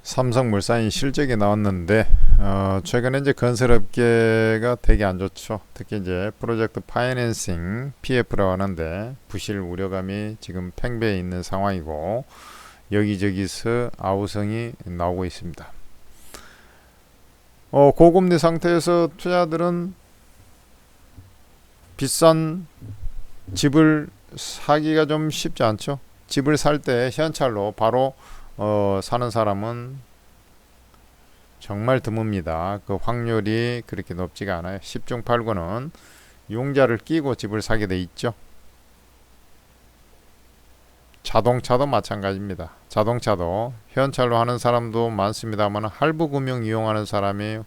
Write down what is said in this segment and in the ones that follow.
삼성물산이 실적이 나왔는데 최근에 이제 건설업계가 되게 안 좋죠. 특히 이제 프로젝트 파이낸싱 PF라고 하는데 부실 우려감이 지금 팽배해 있는 상황이고 여기저기서 아우성이 나오고 있습니다. 고금리 상태에서 투자들은 비싼 집을 사기가 좀 쉽지 않죠. 집을 살 때 현찰로 바로 사는 사람은 정말 드뭅니다. 그 확률이 그렇게 높지가 않아요. 10중 8구는 융자를 끼고 집을 사게 돼 있죠. 자동차도 마찬가지입니다. 자동차도 현찰로 하는 사람도 많습니다만 할부금융 이용하는 사람이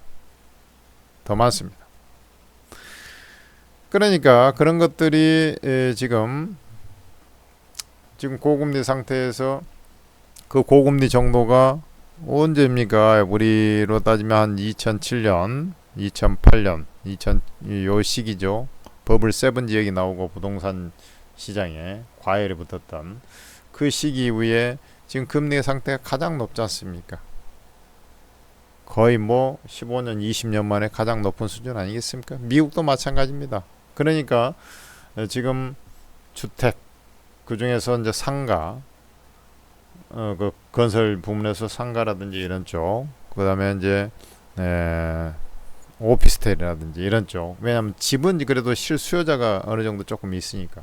더 많습니다. 그러니까 그런 것들이 지금 고금리 상태에서 그 고금리 정도가 언제입니까? 우리로 따지면 한 2007년, 2008년, 요 시기죠. 버블 세븐 지역이 나오고 부동산 시장에 과열이 붙었던 그 시기 이후에 지금 금리 상태가 가장 높지 않습니까? 거의 뭐 15년, 20년 만에 가장 높은 수준 아니겠습니까? 미국도 마찬가지입니다. 그러니까 지금 주택, 그 중에서 이제 상가, 그 건설 부문에서 상가라든지 이런 쪽, 그 다음에 이제 오피스텔이라든지 이런 쪽. 왜냐하면 집은 그래도 실수요자가 어느 정도 조금 있으니까.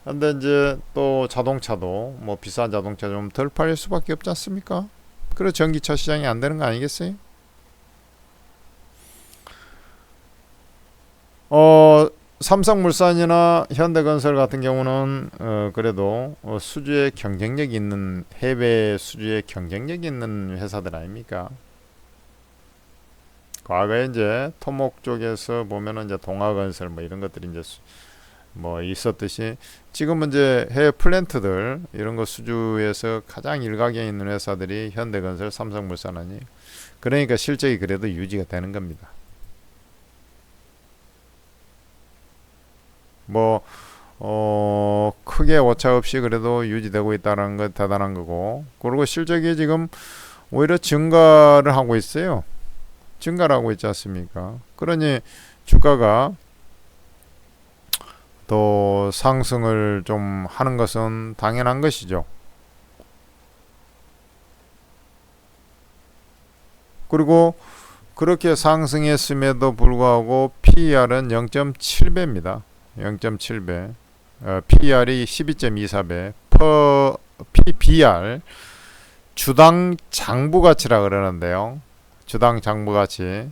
근데 이제 또 자동차도 뭐 비싼 자동차 좀 덜 팔릴 수밖에 없지 않습니까? 그래 전기차 시장이 안 되는 거 아니겠어요? 삼성물산이나 현대건설 같은 경우는 그래도 수주에 경쟁력 있는 해외 수주에 경쟁력 있는 회사들 아닙니까? 과거에 이제 토목 쪽에서 보면은 이제 동아건설 뭐 이런 것들이 이제 뭐 있었듯이 지금은 이제 해외 플랜트들 이런 거 수주에서 가장 일각에 있는 회사들이 현대건설, 삼성물산 아니에요. 그러니까 실적이 그래도 유지가 되는 겁니다. 뭐 크게 오차 없이 그래도 유지되고 있다는 건 대단한 거고, 그리고 실적이 지금 오히려 증가를 하고 있어요. 증가를 하고 있지 않습니까? 그러니 주가가 또 상승을 좀 하는 것은 당연한 것이죠. 그리고 그렇게 상승했음에도 불구하고 PER은 0.7배입니다. 0.7배. PER이 12.24배. PBR 주당 장부 가치라 그러는데요. 주당 장부 가치.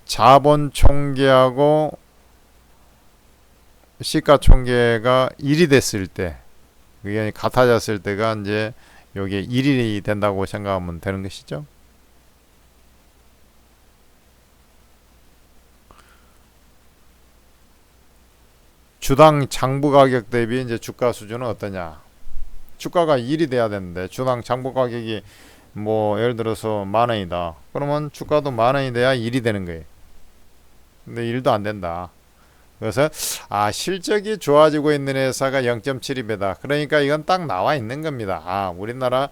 자본 총계하고 시가총계가 1이 됐을 때, 그게 같아졌을 때가 이제 요게 1이 된다고 생각하면 되는 것이죠. 주당 장부 가격 대비 이제 주가 수준은 어떠냐? 주가가 1이 돼야 되는데 주당 장부 가격이 뭐 예를 들어서 만 원이다. 그러면 주가도 만 원이 돼야 1이 되는 거예요. 근데 1도 안 된다. 그래서 실적이 좋아지고 있는 회사가 0.72배다. 그러니까 이건 딱 나와 있는 겁니다. 우리나라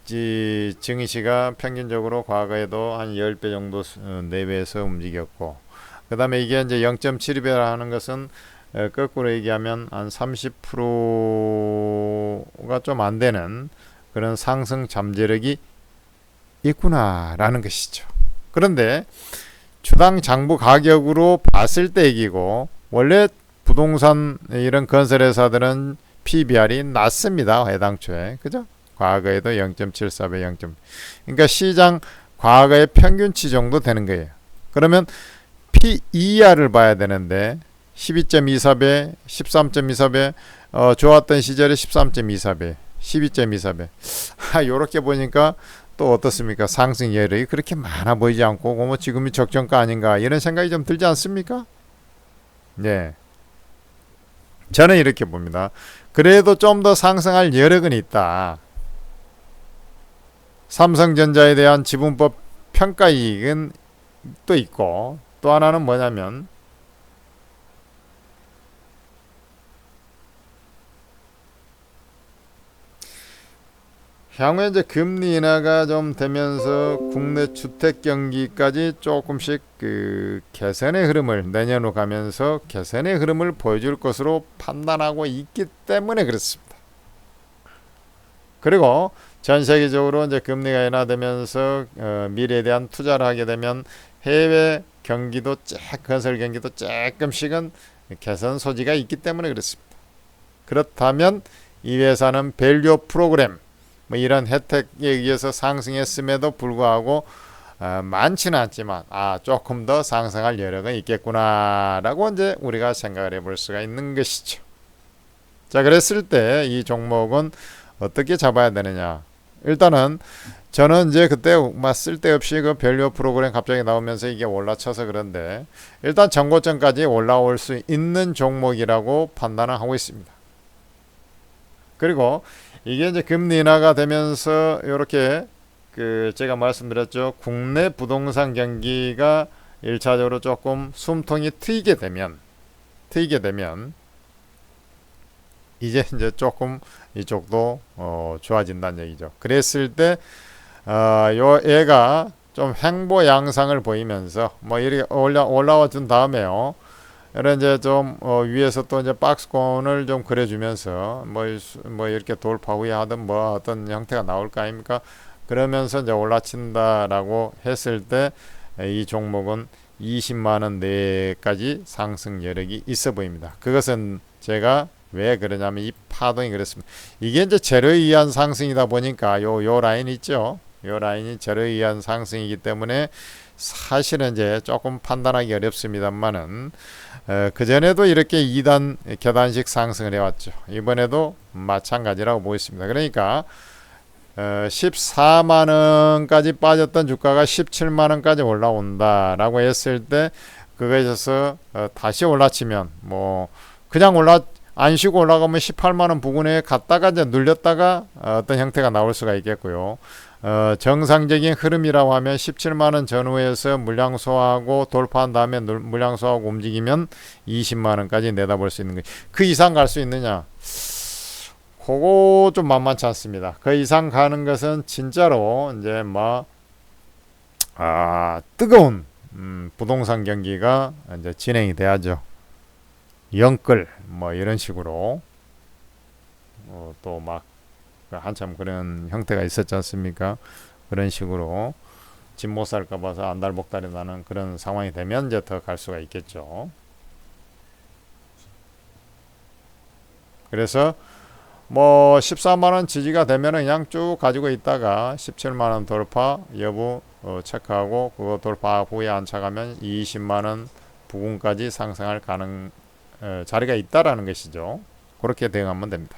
증시가 평균적으로 과거에도 한 10배 정도 내외에서 움직였고, 그 다음에 이게 이제 0.72배라는 것은 거꾸로 얘기하면 한 30%가 좀 안 되는 그런 상승 잠재력이 있구나라는 것이죠. 그런데 주당 장부 가격으로 봤을 때 얘기고, 원래 부동산 이런 건설회사들은 PBR이 낮습니다. 해당초에. 그죠? 과거에도 0.74배, 0. 그러니까 시장 과거의 평균치 정도 되는 거예요. 그러면 PER을 봐야 되는데 12.24배, 13.24배, 좋았던 시절에 13.24배, 12.24배. 요렇게 보니까 또 어떻습니까? 상승 여력이 그렇게 많아 보이지 않고 뭐 지금이 적정가 아닌가 이런 생각이 좀 들지 않습니까? 네. 저는 이렇게 봅니다. 그래도 좀 더 상승할 여력은 있다. 삼성전자에 대한 지분법 평가이익은 또 있고, 또 하나는 뭐냐면 향후에 이제 금리 인하가 좀 되면서 국내 주택 경기까지 조금씩 그 개선의 흐름을 내년으로 가면서 개선의 흐름을 보여줄 것으로 판단하고 있기 때문에 그렇습니다. 그리고 전 세계적으로 이제 금리가 인하되면서 미래에 대한 투자를 하게 되면 해외 경기도 건설 경기도 조금씩은 개선 소지가 있기 때문에 그렇습니다. 그렇다면 이 회사는 밸류 프로그램 뭐 이런 혜택에 의해서 상승했음에도 불구하고 많지는 않지만 조금 더 상승할 여력은 있겠구나라고 이제 우리가 생각을 해볼 수가 있는 것이죠. 자, 그랬을 때 이 종목은 어떻게 잡아야 되느냐? 일단은 저는 이제 그때 막 쓸데없이 그 밸류 프로그램 갑자기 나오면서 이게 올라쳐서 그런데 일단 전고점까지 올라올 수 있는 종목이라고 판단을 하고 있습니다. 그리고 이게 이제 금리 인하가 되면서 이렇게 그 제가 말씀드렸죠. 국내 부동산 경기가 1차적으로 조금 숨통이 트이게 되면 이제 조금 이쪽도 좋아진다는 얘기죠. 그랬을 때 요 얘가 좀 횡보 양상을 보이면서 뭐 이렇게 올라와 준 다음에요. 이런 이제 좀 위에서 또 이제 박스권을 좀 그려주면서 뭐 이렇게 돌파 후에 하든 뭐 어떤 형태가 나올 거 아닙니까? 그러면서 이제 올라친다라고 했을 때 이 종목은 20만 원 내까지 상승 여력이 있어 보입니다. 그것은 제가 왜 그러냐면 이 파동이 그렇습니다. 이게 이제 재료에 의한 상승이다 보니까 요 라인 있죠. 요 라인이 재료에 의한 상승이기 때문에 사실은 이제 조금 판단하기 어렵습니다만은 그전에도 이렇게 2단 계단식 상승을 해왔죠. 이번에도 마찬가지라고 보겠습니다. 그러니까 14만원까지 빠졌던 주가가 17만원까지 올라온다라고 했을 때 그거에 있어서 다시 올라치면 뭐 그냥 안 쉬고 올라가면 18만원 부근에 갔다가 이제 눌렸다가 어떤 형태가 나올 수가 있겠고요. 정상적인 흐름이라고 하면 17만원 전후에서 물량 소화하고 돌파한 다음에 물량 소화하고 움직이면 20만원까지 내다볼 수 있는 거예요. 그 이상 갈 수 있느냐? 그거 좀 만만치 않습니다. 그 이상 가는 것은 진짜로 이제 뜨거운 부동산 경기가 이제 진행이 돼야죠. 영끌 뭐 이런 식으로 또 막 한참 그런 형태가 있었지 않습니까? 그런 식으로 집 못 살까 봐서 안달복달이 나는 그런 상황이 되면 이제 더 갈 수가 있겠죠. 그래서 뭐 14만원 지지가 되면은 그냥 쭉 가지고 있다가 17만원 돌파 여부 체크하고 그거 돌파 후에 안착하면 20만원 부근까지 상승할 자리가 있다라는 것이죠. 그렇게 대응하면 됩니다.